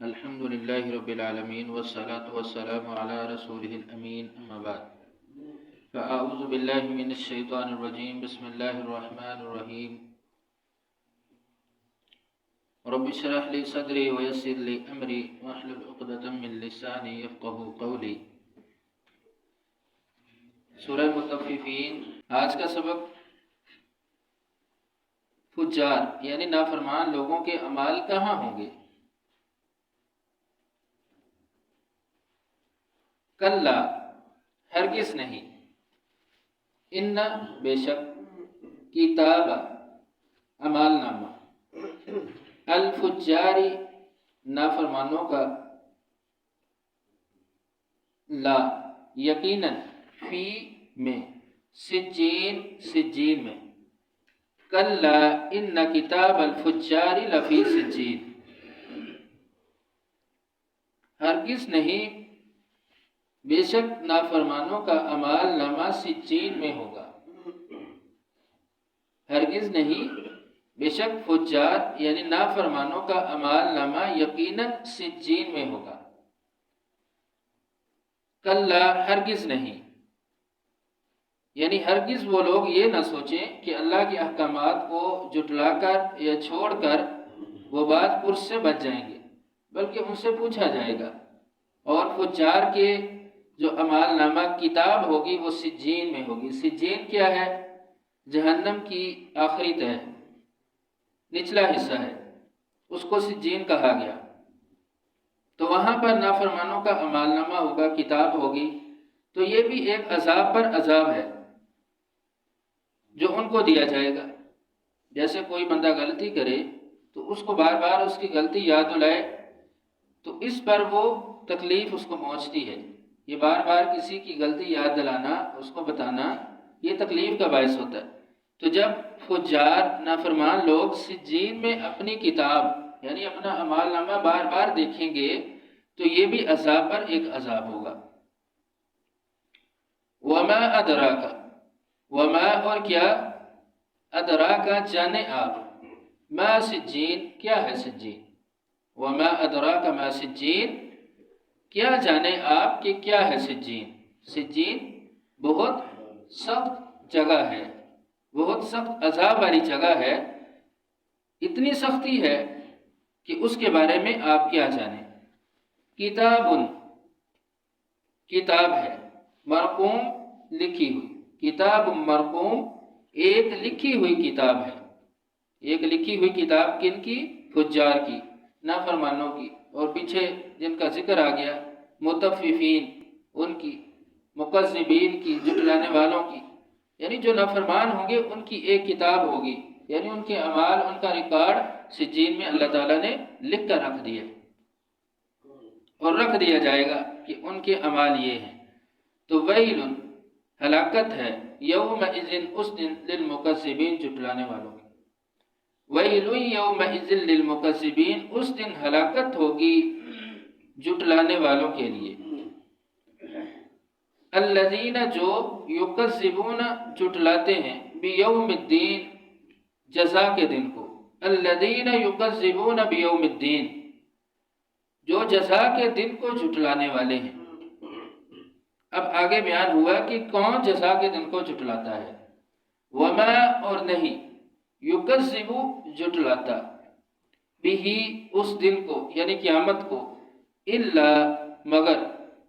الحمد للہ رب العالمین والصلاة والسلام علی رسولہ الامین اما بعد فاعوذ باللہ من الشیطان الرجیم بسم اللہ الرحمن الرحیم رب اشرح لی صدری ویسر لی امری واحلل عقدۃ من لسانی یفقهوا قولی۔ سورہ مطففین۔ آج کا سبق فجار یعنی نافرمان لوگوں کے اعمال کہاں ہوں گے؟ کلا ہرگز نہیں، ان بے شک، کتاب اعمال نامہ، الفجاری نافرمانوں کا، لا یقیناً، فی میں، سجین سجین میں، کلا ان کتاب الفجار لفی سجین، ہرگز نہیں، بے شک نافرمانوں کا اعمال نامہ سجین میں ہوگا۔ ہرگز نہیں، بے شک فجار یعنی نافرمانوں کا اعمال نامہ یقیناً سجین میں ہوگا۔ کلا ہرگز نہیں، یعنی ہرگز وہ لوگ یہ نہ سوچیں کہ اللہ کے احکامات کو جھٹلا کر یا چھوڑ کر وہ بعد پرس سے بچ جائیں گے، بلکہ ان سے پوچھا جائے گا۔ اور فجار کے جو اعمال نامہ کتاب ہوگی وہ سجین میں ہوگی۔ سجین کیا ہے؟ جہنم کی آخری تہہ، نچلا حصہ ہے، اس کو سجین کہا گیا۔ تو وہاں پر نافرمانوں کا اعمال نامہ ہوگا، کتاب ہوگی، تو یہ بھی ایک عذاب پر عذاب ہے جو ان کو دیا جائے گا۔ جیسے کوئی بندہ غلطی کرے تو اس کو بار بار اس کی غلطی یاد دلائے تو اس پر وہ تکلیف اس کو پہنچتی ہے۔ یہ بار بار کسی کی غلطی یاد دلانا، اس کو بتانا، یہ تکلیف کا باعث ہوتا ہے۔ تو جب فجار نافرمان لوگ سجین میں اپنی کتاب یعنی اپنا اعمال نامہ بار بار دیکھیں گے تو یہ بھی عذاب پر ایک عذاب ہوگا۔ وما ادراک، وما اور کیا، ادراک جانے آپ، ما سجین کیا ہے سجین، وما ادراک ما سجین کیا جانے آپ کہ کیا ہے سجین۔ سجین بہت سخت جگہ ہے، بہت سخت عذاب والی جگہ ہے، اتنی سختی ہے کہ اس کے بارے میں آپ کیا جانیں۔ کتاب کتاب ہے، مرقوم لکھی ہوئی، کتاب مرقوم ایک لکھی ہوئی کتاب ہے۔ ایک لکھی ہوئی کتاب کن کی؟ فجار کی، نافرمانوں کی، اور پیچھے جن کا ذکر آ گیا مطففین ان کی، مکذبین کی، جھٹلانے والوں کی، یعنی جو نافرمان ہوں گے ان کی ایک کتاب ہوگی، یعنی ان کے اعمال، ان کا ریکارڈ سجین میں اللہ تعالیٰ نے لکھ کر رکھ دیا اور رکھ دیا جائے گا کہ ان کے اعمال یہ ہیں۔ تو ویل ہلاکت ہے، یومئذ اس دن، للمکذبین جھٹلانے والوں کی، ویل یومئذ للمکذبین اس دن ہلاکت ہوگی جھٹلانے والوں کے لیے۔ الذین جو یکذبون جھٹلاتے ہیں، بیوم الدین جزا کے دن کو، الذین یکذبون بیوم الدین جو جزا کے دن کو جھٹلانے والے ہیں۔ اب آگے بیان ہوا کہ کون جزا کے دن کو جھٹلاتا ہے۔ وما اور نہیں، یکذب جھٹلاتا، بھی اس دن کو یعنی قیامت کو، الا مگر،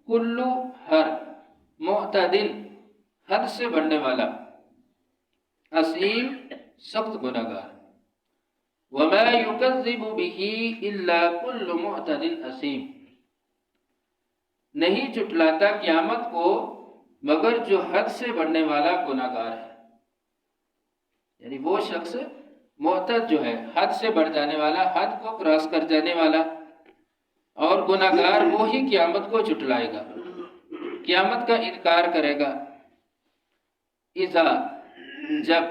کلو ہر، معتدل حد سے بڑھنے والا، عظیم سخت گناہگار۔ وما یکذب به الا کل معتدل عظیم، نہیں جھٹلاتا قیامت کو مگر جو حد سے بڑھنے والا گناہگار ہے، یعنی وہ شخص معتد جو ہے، حد سے بڑھ جانے والا، حد کو کراس کر جانے والا، اور گناہگار وہی قیامت کو جھٹلائے گا، قیامت کا انکار کرے گا۔ اذا جب،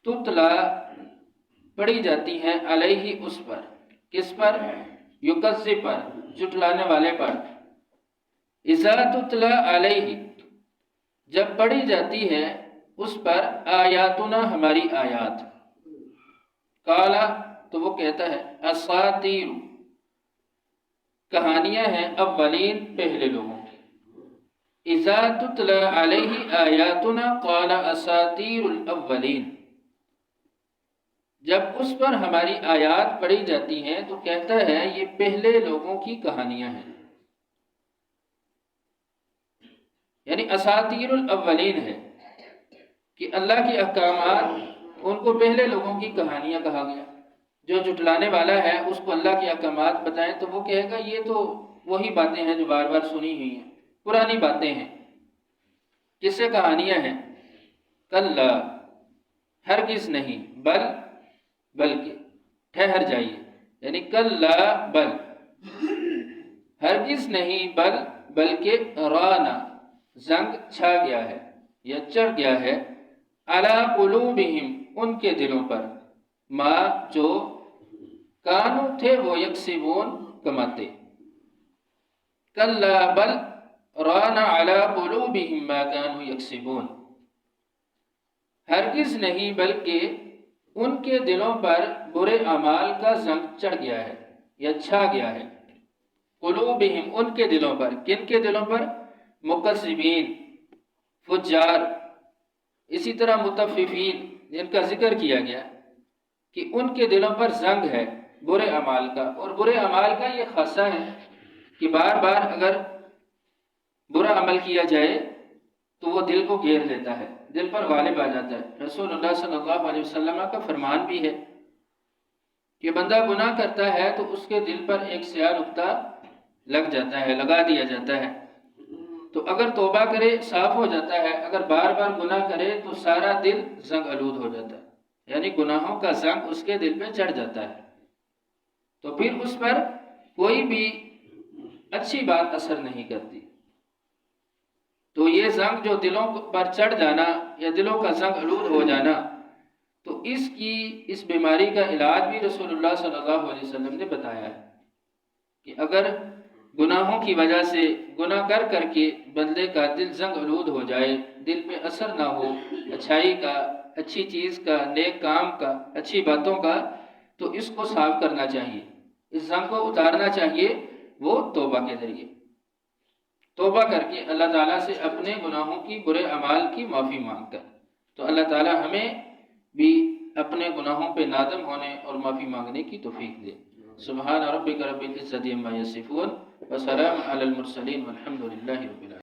تتلا پڑھی جاتی ہیں، علیہ اس پر، کس پر؟ یکذب پر، جھٹلانے والے پر۔ اذا تتلا علیہ جب پڑھی جاتی ہے اس پر، آیاتنا ہماری آیات، کالا تو وہ کہتا ہے اساطیر کہانیاں ہیں اولین پہلے لوگوں کی۔ اذا تتلی علیہ آیاتنا قال اساطیر الاولین، جب اس پر ہماری آیات پڑھی جاتی ہیں تو کہتا ہے یہ پہلے لوگوں کی کہانیاں ہیں، یعنی اساطیر الاولین ہے کہ اللہ کے احکامات ان کو پہلے لوگوں کی کہانیاں کہا گیا۔ جو جھٹلانے والا ہے اس کو اللہ کے احکامات بتائیں تو وہ کہے گا یہ تو وہی باتیں ہیں جو بار بار سنی ہوئی ہیں، پرانی باتیں ہیں، کس سے کہانیاں ہیں؟ کلا، ہرگز نہیں، بلکہ ٹھہر جائیے، یعنی کلا بل، ہرگز نہیں، بلکہ رانا زنگ چھا گیا ہے یا چڑھ گیا ہے، علی قلوبہم ان کے دلوں پر، ما جو کانو تھے وہ یکسبون کماتے، کلا بل ران علی قلوبہم ما کانو یکسبون، ہرگز نہیں بلکہ ان کے دلوں پر برے اعمال کا زنگ چڑھ گیا ہے یا چھا گیا ہے، قلوبہم ان کے دلوں پر، کن کے دلوں پر؟ مکذبین، فجار، اسی طرح مطففین جن کا ذکر کیا گیا کہ ان کے دلوں پر زنگ ہے برے اعمال کا، اور برے اعمال کا یہ خاصہ ہے کہ بار بار اگر برا عمل کیا جائے تو وہ دل کو گھیر لیتا ہے، دل پر غالب آ جاتا ہے۔ رسول اللہ صلی اللہ علیہ وسلم کا فرمان بھی ہے کہ بندہ گناہ کرتا ہے تو اس کے دل پر ایک سیاہ نقطہ لگ جاتا ہے، لگا دیا جاتا ہے، تو اگر توبہ کرے صاف ہو جاتا ہے، اگر بار بار گناہ کرے تو سارا دل زنگ آلود ہو جاتا ہے، یعنی گناہوں کا زنگ اس کے دل پہ چڑھ جاتا ہے، تو پھر اس پر کوئی بھی اچھی بات اثر نہیں کرتی۔ تو یہ زنگ جو دلوں پر چڑھ جانا یا دلوں کا زنگ آلود ہو جانا، تو اس بیماری کا علاج بھی رسول اللہ صلی اللہ علیہ وسلم نے بتایا ہے کہ اگر گناہوں کی وجہ سے گناہ کر کے بندے کا دل زنگ آلود ہو جائے، دل پہ اثر نہ ہو اچھائی کا، اچھی چیز کا، نیک کام کا، اچھی باتوں کا، تو اس کو صاف کرنا چاہیے، اس زنگ کو اتارنا چاہیے، وہ توبہ کے ذریعے توبہ کر کے اللہ تعالیٰ سے اپنے گناہوں کی، برے اعمال کی معافی مانگ کر۔ تو اللہ تعالیٰ ہمیں بھی اپنے گناہوں پہ نادم ہونے اور معافی مانگنے کی توفیق دے۔ سبحان ربک رب العزت عما یصفون وسلام علی المرسلین والحمد للہ رب العالمین۔